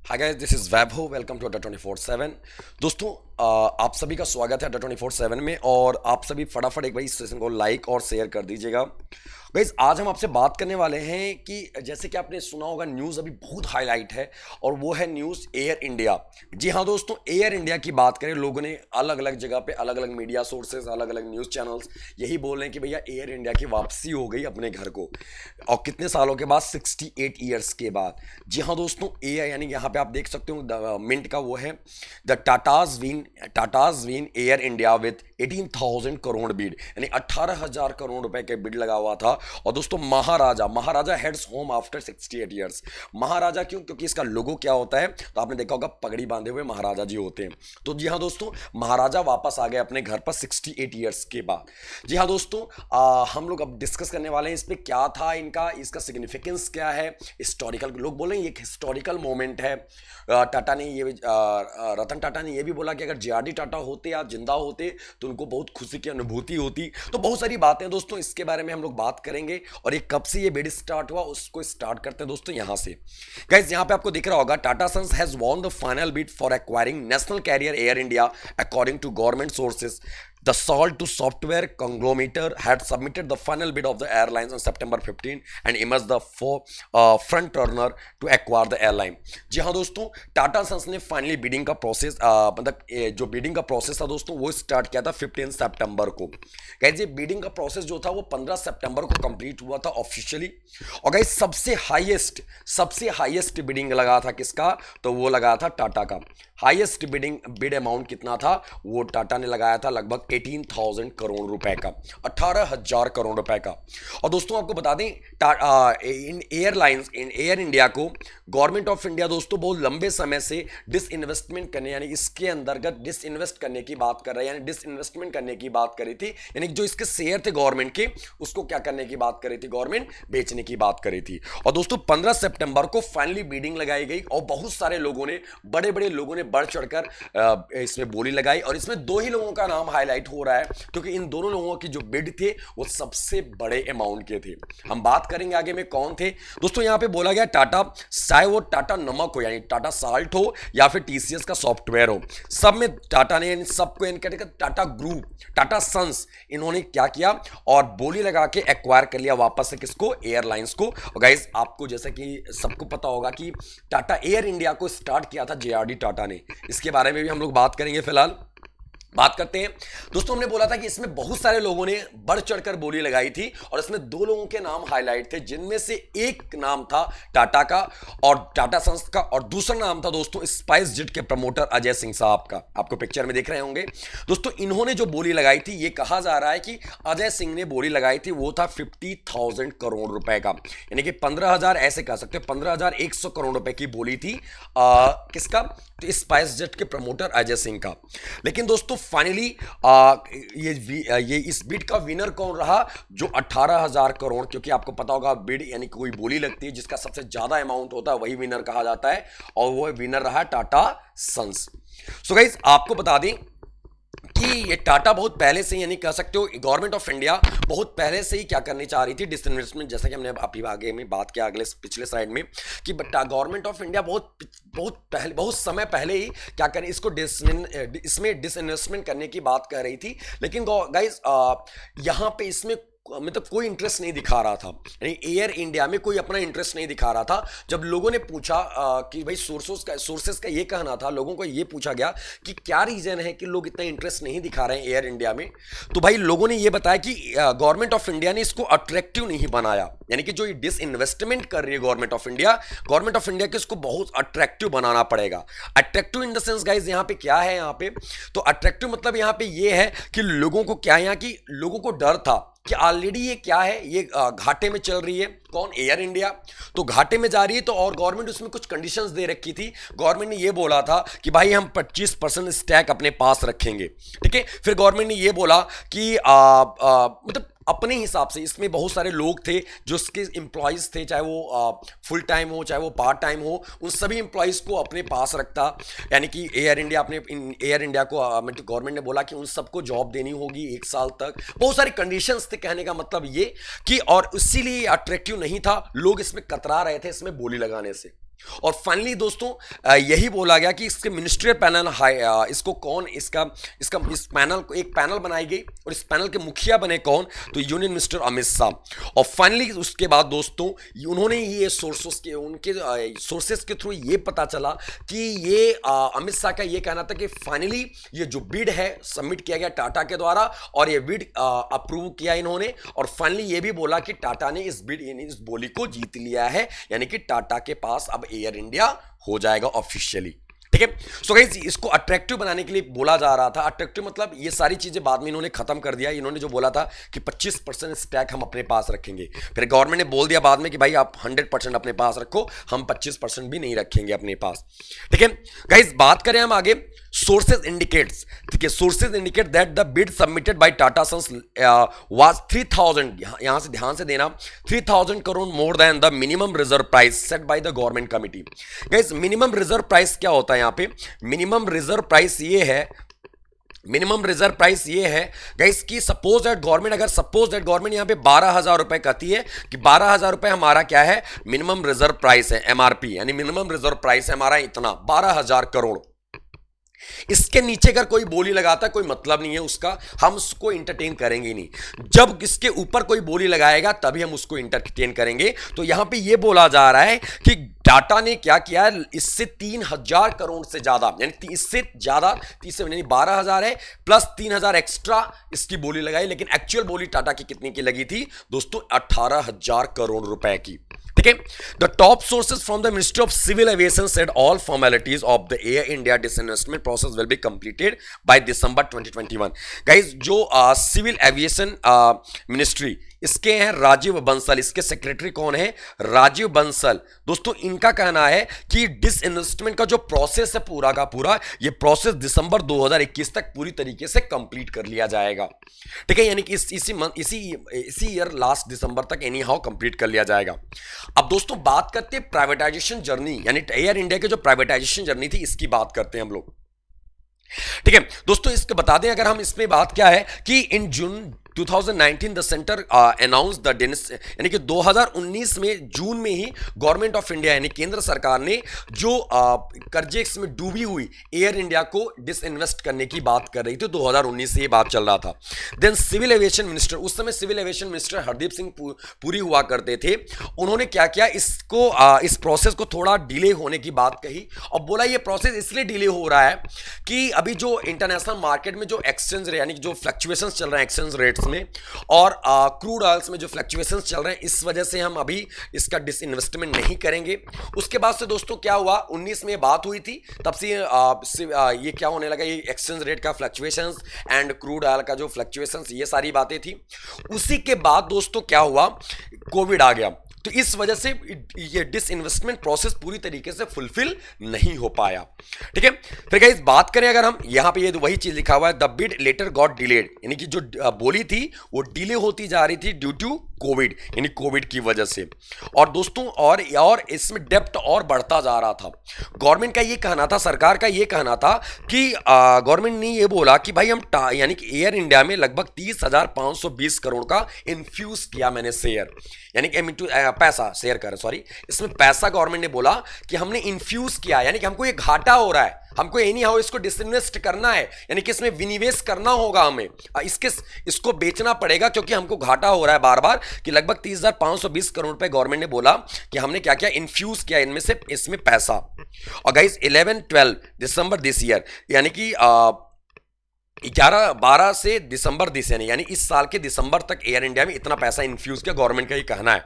Hi guys, this is Vaibhav. Welcome to Adda 24/7। दोस्तों, आप सभी का स्वागत है अड्डा 24/7 में। और आप सभी फटाफट एक बार इस सेशन को लाइक और शेयर कर दीजिएगा। गाइस, आज हम आपसे बात करने वाले हैं कि जैसे कि आपने सुना होगा, न्यूज़ अभी बहुत हाईलाइट है और वो है न्यूज़ एयर इंडिया। जी हाँ दोस्तों, एयर इंडिया की बात करें, लोगों ने अलग अलग जगह पे अलग अलग मीडिया सोर्सेज, अलग अलग न्यूज़ चैनल्स यही बोल रहे हैं कि भैया एयर इंडिया की वापसी हो गई अपने घर को, और कितने सालों के बाद, 68 ईयर्स के बाद। जी हाँ दोस्तों, एयर यानी यहाँ पे आप देख सकते हो मिंट का वो है, the Tatas win air India with 18,000 crore bid, यानी 18,000 करोड़ रुपए के बिड लगा हुआ था। और दोस्तों, महाराजा हेड्स होम आफ्टर 68 ईयर्स। महाराजा क्यों? क्योंकि इसका लोगो क्या होता है, तो आपने देखा होगा पगड़ी बांधे हुए महाराजा जी होते हैं। तो जी हाँ दोस्तों, महाराजा वापस आ गए अपने घर पर 68 ईयर्स के बाद। जी हाँ दोस्तों, हम लोग अब डिस्कस करने वाले हैं इस पे क्या था इनका, इसका सिग्निफिकेंस क्या है। हिस्टोरिकल, लोग बोले ये एक हिस्टोरिकल मोमेंट है। टाटा ने ये रतन टाटा ने ये भी बोला कि अगर जेआरडी टाटा होते या जिंदा होते तो उनको बहुत खुशी की अनुभूति होती। तो बहुत सारी बातें दोस्तों इसके बारे में हम लोग बात करेंगे। और ये कब से ये बिड स्टार्ट हुआ उसको स्टार्ट करते हैं दोस्तों यहाँ से। गाइस, यहाँ पे आपको दिख रहा होगा, Tata Sons has won the final bid for acquiring national carrier Air India according to government sources. The Salt to Software conglomerate had submitted the final bid of the airlines on September 15 and emerged the front runner to acquire the airline. जी हाँ दोस्तों, Tata sons ने finally bidding का process, मतलब जो bidding का process था दोस्तों, वो स्टार्ट किया था 15 सितंबर को। गाइस, ये बिडिंग का प्रोसेस जो था वो 15 सितंबर को कंप्लीट हुआ था ऑफिशियली। और गाइस, सबसे हाईएस्ट बिडिंग लगा था किसका? तो वो लगा था टाटा का। हाईएस्ट बिड अमाउंट कितना था? वो टाटा ने लगाया था लगभग 18,000 करोड़ रुपए का, 18,000 करोड़ रुपए का। और दोस्तों आपको बता दें, इन एयर इंडिया को गवर्नमेंट ऑफ इंडिया दोस्तों बहुत लंबे समय से डिसइन्वेस्टमेंट करने, यानी इसके अंतर्गत डिसइन्वेस्ट करने की बात कर रहा है, यानी डिसइन्वेस्टमेंट करने की बात करी थी। यानी जो इसके शेयर थे गवर्नमेंट के, उसको क्या करने की बात करी थी? गवर्नमेंट बेचने की बात करी थी। और दोस्तों 15 सितंबर को फाइनली बिडिंग लगाई गई और बहुत सारे लोगों ने, बड़े बड़े लोगों ने बढ़ चढ़कर इसमें बोली लगाई। और इसमें दो ही लोगों का नाम हाईलाइट हो रहा है, क्योंकि इन दोनों लोगों की जो बिड थे वो सबसे बड़े अमाउंट के थे। हम बात करेंगे आगे में कौन थे। दोस्तों यहां पे बोला गया टाटा, चाहे वो टाटा नमक हो यानी टाटा साल्ट हो या फिर टीसीएस का सॉफ्टवेयर हो, सब में टाटा ने इन सबको टाटा ग्रुप, टाटा सन्स, इन्होंने क्या किया और बोली लगा के एक्वायर कर लिया वापस से किसको? एयरलाइंस को। और गाइस, आपको जैसा कि सबको पता होगा कि टाटा एयर इंडिया को स्टार्ट किया था जेआरडी टाटा ने। इसके बारे में भी हम लोग बात करेंगे। फिलहाल बात करते हैं दोस्तों, हमने बोला था कि इसमें बहुत सारे लोगों ने बढ़ चढ़कर बोली लगाई थी और इसमें दो लोगों के नाम हाईलाइट थे, जिनमें से एक नाम था टाटा का और टाटा सन्स का, और दूसरा नाम था दोस्तों स्पाइस जेट के प्रमोटर अजय सिंह साहब का। आपको पिक्चर में देख रहे होंगे दोस्तों, इन्होंने जो बोली लगाई थी, ये कहा जा रहा है कि अजय सिंह ने बोली लगाई थी, वो था 50,000 करोड़ रुपए का, यानी कि 15,000, ऐसे कह सकते हो 15,100 करोड़ रुपए की बोली थी। किसका? तो स्पाइस जेट के प्रमोटर अजय सिंह का। लेकिन दोस्तों फाइनली ये इस बिड का विनर कौन रहा? जो 18,000 करोड़, क्योंकि आपको पता होगा बिड यानी कोई बोली लगती है जिसका सबसे ज्यादा अमाउंट होता है वही विनर कहा जाता है, और वो विनर रहा टाटा सन्स। सो गाइस, आपको बता दें कि ये टाटा बहुत पहले से, यानी कह सकते हो गवर्नमेंट ऑफ इंडिया बहुत पहले से ही क्या करनी चाह रही थी? डिसइन्वेस्टमेंट, जैसा कि हमने अभी आगे में बात किया अगले पिछले स्लाइड में, कि गवर्नमेंट ऑफ इंडिया बहुत समय पहले ही क्या करें, इसमें डिसइन्वेस्टमेंट करने की बात कर रही थी। लेकिन गाइस, यहाँ पे इसमें मतलब कोई इंटरेस्ट नहीं दिखा रहा था, यानी एयर इंडिया में कोई अपना इंटरेस्ट नहीं दिखा रहा था। जब लोगों ने पूछा कि भाई सोर्सेस का ये कहना था, लोगों को ये पूछा गया कि क्या रीजन है कि लोग इतना इंटरेस्ट नहीं दिखा रहे हैं एयर इंडिया में, तो भाई लोगों ने ये बताया कि गवर्नमेंट ऑफ इंडिया ने इसको अट्रैक्टिव नहीं बनाया, यानी कि जो ये डिसइन्वेस्टमेंट कर रही है गवर्नमेंट ऑफ इंडिया को इसको बहुत अट्रैक्टिव बनाना पड़ेगा। Attractive in the sense guys, यहाँ पे क्या है, यहाँ पे तो अट्रैक्टिव मतलब यहाँ पे ये है कि लोगों को क्या, यहाँ की लोगों को डर था कि ऑलरेडी ये क्या है, ये घाटे में चल रही है। कौन? Air India. तो घाटे में जा रही है, तो और गवर्नमेंट उसमें कुछ कंडीशंस दे रखी थी। गवर्नमेंट ने ये बोला था कि भाई हम 25% स्टैक अपने पास रखेंगे, ठीक है। फिर गवर्नमेंट ने ये बोला कि मतलब अपने हिसाब से, इसमें बहुत सारे लोग थे जो उसके एम्प्लॉयज़ थे, चाहे वो फुल टाइम हो चाहे वो पार्ट टाइम हो, उन सभी एम्प्लॉयज़ को अपने पास रखता। यानी कि एयर इंडिया को गवर्नमेंट ने बोला कि उन सबको जॉब देनी होगी 1 साल तक। बहुत सारी कंडीशंस थे, कहने का मतलब ये कि, और इसीलिए अट्रैक्टिव नहीं था, लोग इसमें कतरा रहे थे इसमें बोली लगाने से। और फाइनली दोस्तों यही बोला गया कि इसके मिनिस्ट्रियल पैनल इसको कौन इसका इसका इस पैनल को एक पैनल बनाई गई और इस पैनल के मुखिया बने कौन, तो यूनियन मिनिस्टर अमित शाह। और फाइनली उसके बाद दोस्तों उन्होंने ये सोर्सेस के उनके सोर्सेस के थ्रू ये पता चला कि ये अमित शाह का ये कहना था कि फाइनली ये जो बिड है सबमिट किया गया टाटा के द्वारा और ये बिड अप्रूव किया इन्होंने, और फाइनली ये भी बोला कि टाटा ने इस बिड इस बोली को जीत लिया है, यानी कि टाटा के पास अब एयर इंडिया हो जाएगा ऑफिशियली। ठीक है, सो गाइस इसको अट्रैक्टिव बनाने के लिए बोला जा रहा था। अट्रैक्टिव मतलब ये सारी चीजें बाद में इन्होंने खत्म कर दिया। इन्होंने जो बोला था कि 25% स्टैक हम अपने पास रखेंगे, फिर गवर्नमेंट ने बोल दिया बाद में कि भाई आप 100% अपने पास रखो, हम 25% भी नहीं रखेंगे अपने पास। ठीक है गाइस, बात करें हम आगे, सोर्सेज इंडिकेट्स, ठीक है, sources indicate that the bid submitted by Tata Sons was 3000, यहां से ध्यान से देना, 3000 crore more than the minimum reserve price set by the government committee. Guys minimum reserve price क्या होता है यहां पे? मिनिमम रिजर्व प्राइस ये है, मिनिमम रिजर्व प्राइस ये है गाइस कि सपोज दैट गवर्नमेंट यहां पे 12,000 रुपए कहती है कि 12,000 रुपए हमारा क्या है, मिनिमम रिजर्व प्राइस है, एमआरपी यानी मिनिमम रिजर्व प्राइस है हमारा इतना 12,000 करोड़। इसके नीचे अगर कोई बोली लगाता है कोई मतलब नहीं है उसका, हम उसको इंटरटेन करेंगे नहीं। जब इसके ऊपर कोई बोली लगाएगा तभी हम उसको इंटरटेन करेंगे। तो यहां पे ये बोला जा रहा है कि टाटा ने क्या किया है, इससे 3,000 करोड़ से ज्यादा, यानी इससे ज्यादा, तीसरे यानी 12,000 है प्लस 3,000 एक्स्ट्रा इसकी बोली लगाई, लेकिन एक्चुअल बोली टाटा की कितनी की लगी थी दोस्तों? 18,000 करोड़ रुपए की। ठीक है, the top sources from the ministry of civil aviation said all formalities of the Air India disinvestment process will be completed by December 2021। Guys जो सिविल एविएशन मिनिस्ट्री इसके हैं राजीव बंसल, इसके सेक्रेटरी कौन है? राजीव बंसल। दोस्तों इनका कहना है कि डिसइन्वेस्टमेंट का जो प्रोसेस है पूरा का पूरा, ये प्रोसेस दिसंबर 2021 तक पूरी तरीके से कंप्लीट कर लिया जाएगा। ठीक है, यानी कि इसी ईयर लास्ट दिसंबर तक एनी हाउ कंप्लीट कर लिया जाएगा। अब दोस्तों बात करते हैं प्राइवेटाइजेशन जर्नी, यानी एयर इंडिया के जो प्राइवेटाइजेशन जर्नी थी इसकी बात करते हैं हम लोग। ठीक है दोस्तों, इसको बता दें अगर हम इसमें बात क्या है कि इन जून 2019 द सेंटर अनाउंस द यानी कि 2019 में जून में ही गवर्नमेंट ऑफ इंडिया यानी केंद्र सरकार ने जो कर्जे में डूबी हुई एयर इंडिया को डिसइन्वेस्ट करने की बात कर रही थी। 2019 से ये बात चल रहा था। देन सिविल एविएशन मिनिस्टर, उस समय civil aviation minister Hardeep Singh Puri हुआ करते थे। उन्होंने क्या किया, इसको इस प्रोसेस को थोड़ा डिले होने की बात कही और बोला ये प्रोसेस इसलिए डिले हो रहा है कि अभी जो इंटरनेशनल मार्केट में जो एक्सचेंज यानी जो फ्लक्चुएशंस चल रहे हैं एक्सचेंज रेट्स में और क्रूड ऑयल्स में जो फ्लक्चुएशंस चल रहे हैं, इस वजह से हम अभी इसका डिसइन्वेस्टमेंट नहीं करेंगे। उसके बाद से दोस्तों क्या हुआ, 19 में बात हुई थी, तब से ये क्या होने लगा, ये एक्सचेंज रेट का फ्लक्चुएशंस एंड क्रूड ऑयल का जो फ्लक्चुएशंस, ये सारी बातें थी। उसी के बाद दोस्तों क्या हुआ, कोविड आ गया, तो इस वजह से ये डिसइन्वेस्टमेंट प्रोसेस पूरी तरीके से फुलफिल नहीं हो पाया। ठीक है, फिर गाइस बात करें अगर हम, यहां पे ये वही चीज लिखा हुआ है, the bid letter got delayed, यानी कि जो बोली थी वो डिले होती जा रही थी ड्यू टू कोविड, यानी कोविड की वजह से। और दोस्तों और इसमें डेप्ट और बढ़ता जा रहा था। गवर्नमेंट का ये कहना था, सरकार का ये कहना था कि गवर्नमेंट ने ये बोला कि भाई हम यानी कि एयर इंडिया में लगभग 30,520 करोड़ का इन्फ्यूज किया मैंने शेयर, यानी कि पैसा शेयर कर, सॉरी, इसमें पैसा गवर्नमेंट ने बोला कि हमने इन्फ्यूज किया, यानी कि हमको ये घाटा हो रहा है, हमको एनी हाउ इसको डिसइन्वेस्ट करना है, यानी कि इसमें विनिवेश करना होगा, हमें इसको बेचना पड़ेगा क्योंकि हमको घाटा हो रहा है बार बार, कि लगभग 30,520 करोड़ रुपए गवर्नमेंट ने बोला कि हमने क्या किया, इन्फ्यूज किया इनमें से इसमें पैसा। और गाइस 11-12 दिसंबर दिस ईयर, यानी कि 11-12 से दिसंबर दिस यानी इस साल के दिसंबर तक एयर इंडिया में इतना पैसा इन्फ्यूज किया, गवर्नमेंट का ये कहना है।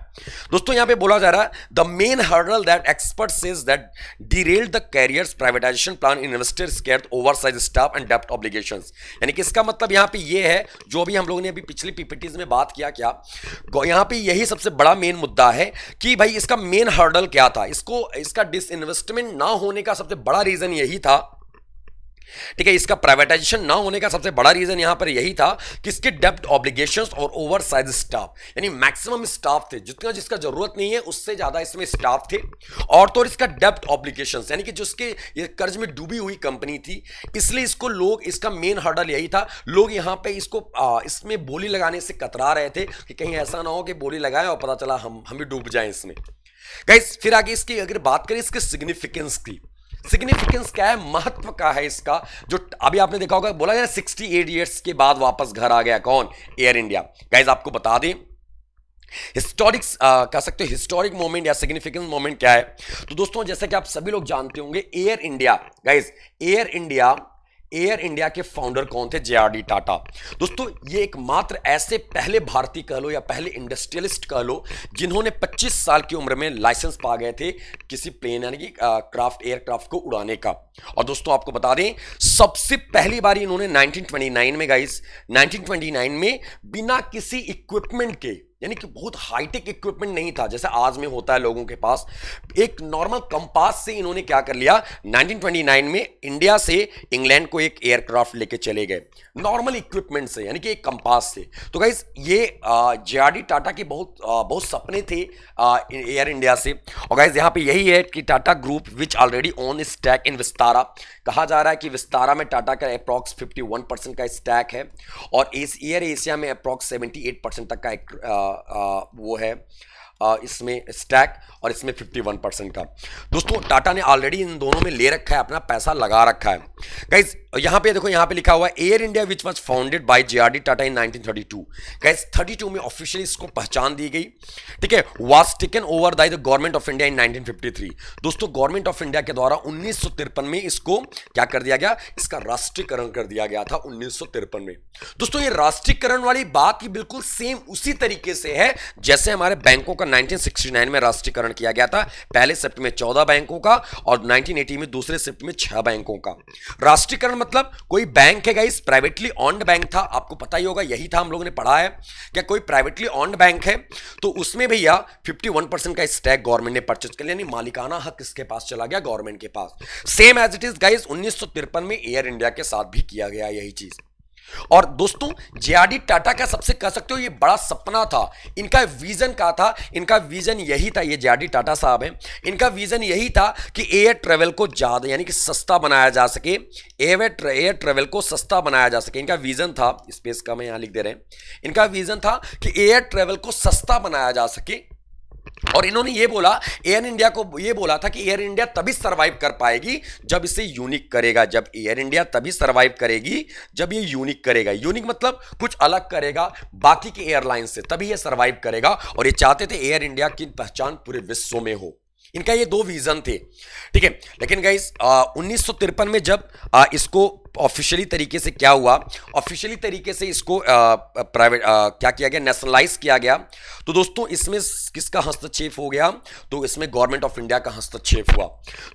दोस्तों यहां पे बोला जा रहा है, the main hurdle that expert says that derailed the carriers privatisation plan investors scare oversize staff and डेप्ट ऑब्लिगेशंस, यानी कि इसका मतलब यहां पे ये है, जो भी हम लोगों ने अभी पिछली पीपीटीज में बात किया, क्या यहां पे यही सबसे बड़ा मेन मुद्दा है कि भाई इसका मेन हर्डल क्या था, इसका डिसइन्वेस्टमेंट ना होने का सबसे बड़ा रीजन यही था। ठीक है, इसका प्राइवेटाइजेशन ना होने का सबसे बड़ा रीजन यहां पर यही था कि इसके डेप्ट ऑब्लिगेशंस और ओवरसाइज स्टाफ, यानी मैक्सिमम स्टाफ थे, जितना जिसका जरूरत नहीं है उससे ज्यादा इसमें स्टाफ थे, और तो इसका डेप्ट ऑब्लिगेशंस, यानी कि जो इसके ये कर्ज में डूबी हुई कंपनी थी, इसलिए इसको लोग, इसका मेन हर्डल यही था, लोग यहां पे इसमें बोली लगाने से कतरा रहे थे कि कहीं ऐसा ना हो कि बोली लगाए और पता चला हम भी डूब जाएं इसमें। गाइस फिर आगे इसकी अगर बात करें इसके सिग्निफिकेंस की, सिग्निफिकेंस क्या है, महत्व का है इसका, जो अभी आपने देखा होगा बोला गया 68 ईयर्स के बाद वापस घर आ गया कौन, एयर इंडिया। गाइस आपको बता दें हिस्टोरिक्स कह सकते हो हिस्टोरिक मोमेंट या सिग्निफिकेंट मोमेंट क्या है। तो दोस्तों जैसे कि आप सभी लोग जानते होंगे air India, guys air India के फाउंडर कौन थे, जे.आर.डी. टाटा। दोस्तों ये एकमात्र ऐसे पहले भारतीय कह लो या पहले इंडस्ट्रियलिस्ट कह लो जिन्होंने 25 साल की उम्र में लाइसेंस पा गए थे किसी प्लेन यानी कि एयरक्राफ्ट को उड़ाने का। और दोस्तों आपको बता दें सबसे पहली बार इन्होंने 1929 में, गाइस 1929 में बिना किसी इक्विपमेंट के, यानी कि बहुत हाईटेक इक्विपमेंट नहीं था जैसे आज में होता है लोगों के पास, एक नॉर्मल कंपास से इन्होंने क्या कर लिया 1929 में इंडिया से इंग्लैंड को एक एयरक्राफ्ट लेके चले गए नॉर्मल इक्विपमेंट से, यानी कि एक कंपास से। तो गाइस ये जे.आर.डी. टाटा के बहुत सपने थे एयर इंडिया से। और गाइस यहाँ पे यही है कि Tata group which already own stack इन विस्तारा, कहा जा रहा है कि विस्तारा में टाटा का अप्रॉक्स 51% का स्टैक है और एयर एशिया में अप्रॉक्स 78% तक का एक वो है इसमें स्टैक और इसमें 51% का। दोस्तों टाटा ने ऑलरेडी इन दोनों में ले रखा है, अपना पैसा लगा रखा है। गाइस यहां पे देखो, यहां पे लिखा हुआ है air India which was founded by JRD. Tata in 1932। Guys 32 में ऑफिशियली इसको पहचान दी गई, ठीक है। Was taken over by the government of India in 1953। दोस्तों गवर्नमेंट ऑफ इंडिया के द्वारा 1953 में इसको क्या कर दिया गया, इसका राष्ट्रीयकरण कर दिया गया था 1953 में। दोस्तों ये राष्ट्रीयकरण वाली बात ही बिल्कुल सेम उसी तरीके से है जैसे हमारे बैंकों का 1969 में राष्ट्रीयकरण किया गया था, पहले शिफ्ट में 14 बैंकों का और 1980 में दूसरे शिफ्ट में 6 बैंकों का। राष्ट्रीयकरण मतलब कोई बैंक है गाइस प्राइवेटली ऑन्ड बैंक था, आपको पता ही होगा, यही था हम लोगों ने पढ़ा है क्या, कोई प्राइवेटली ऑन्ड बैंक है तो उसमें भैया 51% का स्टैक गवर्नमेंट ने परचेज कर लिया, यानी मालिकाना हक किसके पास चला गया, गवर्नमेंट के पास। Same as it is guys 1953 में एयर इंडिया के साथ भी किया गया यही चीज। और दोस्तों जे.आर.डी. टाटा का सबसे कह सकते हो ये बड़ा सपना था, इनका विजन क्या था, इनका विजन यही था, ये जे.आर.डी. टाटा साहब हैं, इनका विजन यही था कि एयर ट्रेवल को ज्यादा यानी कि सस्ता बनाया जा सके, एयर ट्रेवल को सस्ता बनाया जा सके। इनका विजन था, स्पेस का मैं यहां लिख दे रहे हैं, इनका विजन था कि एयर ट्रेवल को सस्ता बनाया जा सके। और इन्होंने ये बोला, एयर इंडिया को ये बोला था कि एयर इंडिया तभी सरवाइव कर पाएगी जब इसे यूनिक करेगा, जब एयर इंडिया तभी सरवाइव करेगी जब ये यूनिक करेगा। यूनिक मतलब कुछ अलग करेगा बाकी की एयरलाइन से, तभी ये सरवाइव करेगा। और ये चाहते थे एयर इंडिया की पहचान पूरे विश्व में हो। इनका ये दो विजन थे, ठीक है। लेकिन गाइस 1953 में जब इसको ऑफिशियली तरीके से क्या हुआ, ऑफिशियली तरीके से इसको प्राइवेट क्या किया गया, नेशनलाइज किया गया। तो दोस्तों इसमें किसका हस्तक्षेप हो गया, तो इसमें गवर्नमेंट ऑफ इंडिया का हस्तक्षेप हुआ।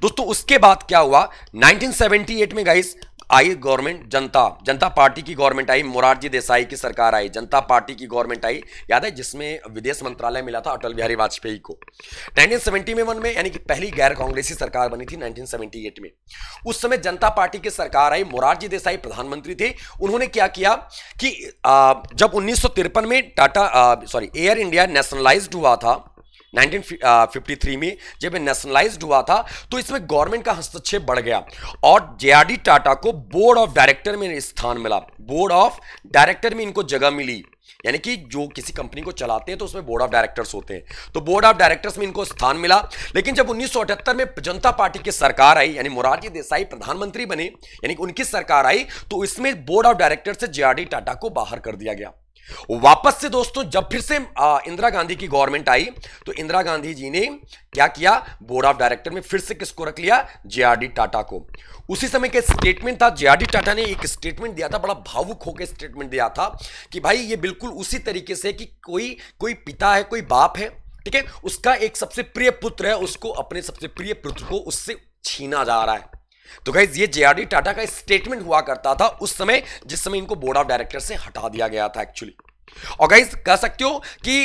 दोस्तों उसके बाद क्या हुआ, 1978 में guys I government, Janata party की गवर्नमेंट आई, मोरारजी देसाई की सरकार आई, जनता पार्टी की गवर्नमेंट आई, याद है, जिसमें विदेश मंत्रालय मिला था अटल बिहारी वाजपेयी को 1971 में, यानी कि पहली गैर कांग्रेसी सरकार बनी थी 1978 में। उस समय जनता पार्टी की सरकार आई, मोरारजी देसाई प्रधानमंत्री थे। उन्होंने क्या किया कि जब 1953 में एयर इंडिया नेशनलाइज्ड हुआ था 1953 में, जब नेशनलाइज्ड हुआ था तो इसमें गवर्नमेंट का हस्तक्षेप बढ़ गया और जे.आर.डी. टाटा को बोर्ड ऑफ डायरेक्टर में स्थान मिला, बोर्ड ऑफ डायरेक्टर में इनको जगह मिली। यानी कि जो किसी कंपनी को चलाते हैं तो उसमें बोर्ड ऑफ डायरेक्टर्स होते हैं, तो बोर्ड ऑफ डायरेक्टर्स में इनको स्थान मिला। लेकिन जब 1978 में जनता पार्टी की सरकार आई, यानी मोरारजी देसाई प्रधानमंत्री बने, यानी कि उनकी सरकार आई, तो इसमें बोर्ड ऑफ डायरेक्टर से जे.आर.डी. टाटा को बाहर कर दिया गया। वापस से दोस्तों जब फिर से इंदिरा गांधी की गवर्नमेंट आई तो इंदिरा गांधी जी ने क्या किया, बोर्ड ऑफ डायरेक्टर में फिर से किसको रख लिया, जे.आर.डी. टाटा को। उसी समय के स्टेटमेंट था, जे.आर.डी. टाटा ने एक स्टेटमेंट दिया था, बड़ा भावुक होकर स्टेटमेंट दिया था कि भाई ये बिल्कुल उसी तरीके से कि कोई पिता है, कोई बाप है, ठीक है, उसका एक सबसे प्रिय पुत्र है, उसको अपने सबसे प्रिय पुत्र को उससे छीना जा रहा है। तो गाइस ये जे.आर.डी. टाटा का स्टेटमेंट हुआ करता था उस समय, जिस समय इनको बोर्ड ऑफ डायरेक्टर से हटा दिया गया था एक्चुअली। और गाइस कह सकते हो कि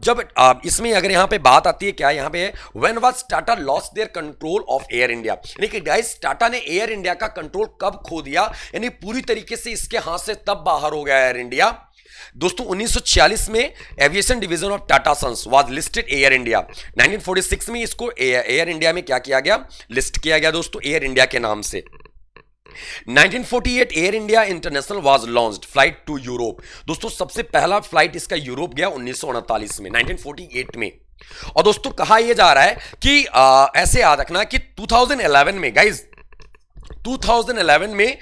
जब इसमें अगर यहां पे बात आती है, क्या यहां पे है, when was Tata lost their control of air India, यानी कि गाइस टाटा ने एयर इंडिया का कंट्रोल कब खो दिया, यानी पूरी तरीके से इसके हाथ से तब बाहर हो गया एयर इंडिया। दोस्तों 1946 में aviation division of Tata Sons was listed Air India. 1946 में इसको एयर इंडिया में क्या किया गया, लिस्ट किया गया दोस्तों एयर इंडिया के नाम से। 1948 Air India international was launched flight to Europe. दोस्तों सबसे पहला फ्लाइट इसका यूरोप गया 1939 में, 1948 में। और दोस्तों कहा यह जा रहा है कि ऐसे याद रखना कि 2011 में गाइज 2011 में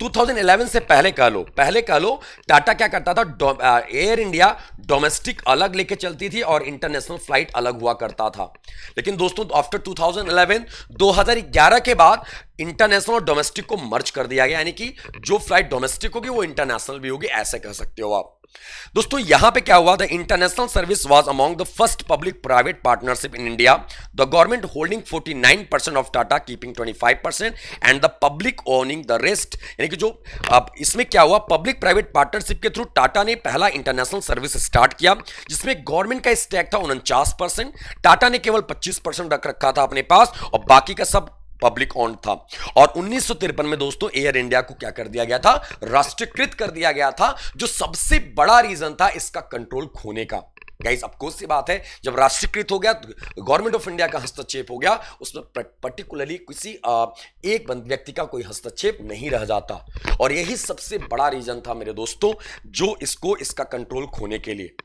2011 से पहले कह लो टाटा क्या करता था, एयर इंडिया डोमेस्टिक अलग लेके चलती थी और इंटरनेशनल फ्लाइट अलग हुआ करता था। लेकिन दोस्तों आफ्टर 2011 के बाद इंटरनेशनल और डोमेस्टिक को मर्ज कर दिया गया, यानी कि जो फ्लाइट डोमेस्टिक होगी वो इंटरनेशनल भी होगी, ऐसे कह सकते हो आप। दोस्तों यहां पे क्या हुआ, the international service was among the first public private partnership in India, the government holding 49% of Tata, keeping 25% and the public owning the rest. यानी कि जो अब इसमें क्या हुआ, पब्लिक प्राइवेट पार्टनरशिप के थ्रू टाटा ने पहला इंटरनेशनल सर्विस स्टार्ट किया, जिसमें गवर्नमेंट का स्टेक था 49%, टाटा ने केवल 25% रख रखा था अपने पास और बाकी का सब पब्लिक ओन्ड था। और 1953 में दोस्तों एयर इंडिया को क्या कर दिया गया था, राष्ट्रीयकृत कर दिया गया था, जो सबसे बड़ा रीजन था इसका कंट्रोल खोने का। गाइस ऑफकोर्स सी बात है, जब राष्ट्रीयकृत हो गया तो गवर्नमेंट ऑफ इंडिया का हस्तक्षेप हो गया, उसमें पर्टिकुलरली किसी एक व्यक्ति का कोई हस्तक्षेप नहीं रह जाता, और यही सबसे बड़ा रीजन था मेरे दोस्तों जो इसका कंट्रोल खोने के लिए।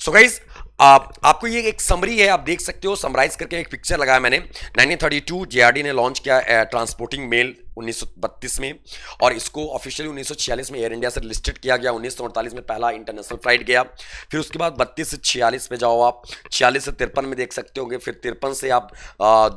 सो गाइस आपको ये एक समरी है, आप देख सकते हो, समराइज करके एक पिक्चर लगाया मैंने। 1932 जेआरडी ने लॉन्च किया ट्रांसपोर्टिंग मेल 1932 में, और इसको ऑफिशियली 1946 में एयर इंडिया से लिस्टेड किया गया। 1948 में पहला इंटरनेशनल फ्लाइट गया। फिर उसके बाद 32 से 46 पे जाओ आप, 46 से 53 में देख सकते होंगे, फिर 53 से आप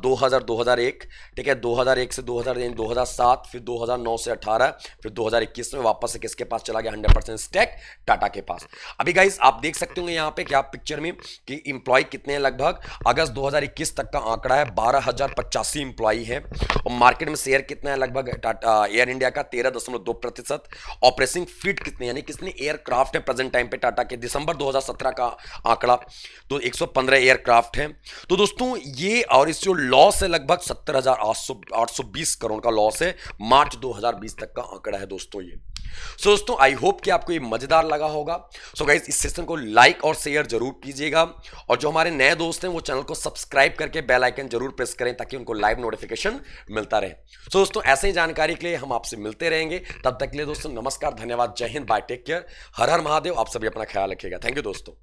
2001, ठीक है, 2001 से 2007, फिर 2009 से 18, फिर 2021 में वापस से किसके पास चला गया, 100% स्टैक टाटा के पास। अभी गाइस आप देख सकते होंगे यहाँ पे क्या पिक्चर में कि इंप्लॉय कितने हैं, लगभग अगस्त 2021 तक का आंकड़ा है 12,085 इंप्लॉय है, और मार्केट में शेयर कितना है, लगभग टाटा एयर इंडिया का 13.2%। ऑपरेटिंग फ्लीट कितने, यानी कितने एयरक्राफ्ट है प्रेजेंट टाइम पे टाटा के, दिसंबर 2017 का आंकड़ा तो 115 एयरक्राफ्ट है। तो दोस्तों ये, और इस जो लॉस है लगभग 70,820 करोड़ का लॉस है, मार्च 2020 तक का आंकड़ा है दोस्तों ये। सो दोस्तों आई होप कि आपको ये मजेदार लगा होगा। सो गाइस इस सेशन को लाइक और शेयर जरूर कीजिएगा, और जो हमारे नए दोस्त हैं वो चैनल को सब्सक्राइब करके बेल आइकन जरूर प्रेस करें ताकि उनको लाइव नोटिफिकेशन मिलता रहे। सो दोस्तों ऐसे ही जानकारी के लिए हम आपसे मिलते रहेंगे, तब तक के लिए दोस्तों नमस्कार, धन्यवाद, जय हिंद, बाय, टेक केयर, हर हर महादेव। आप सभी अपना ख्याल रखिएगा। थैंक यू दोस्तों।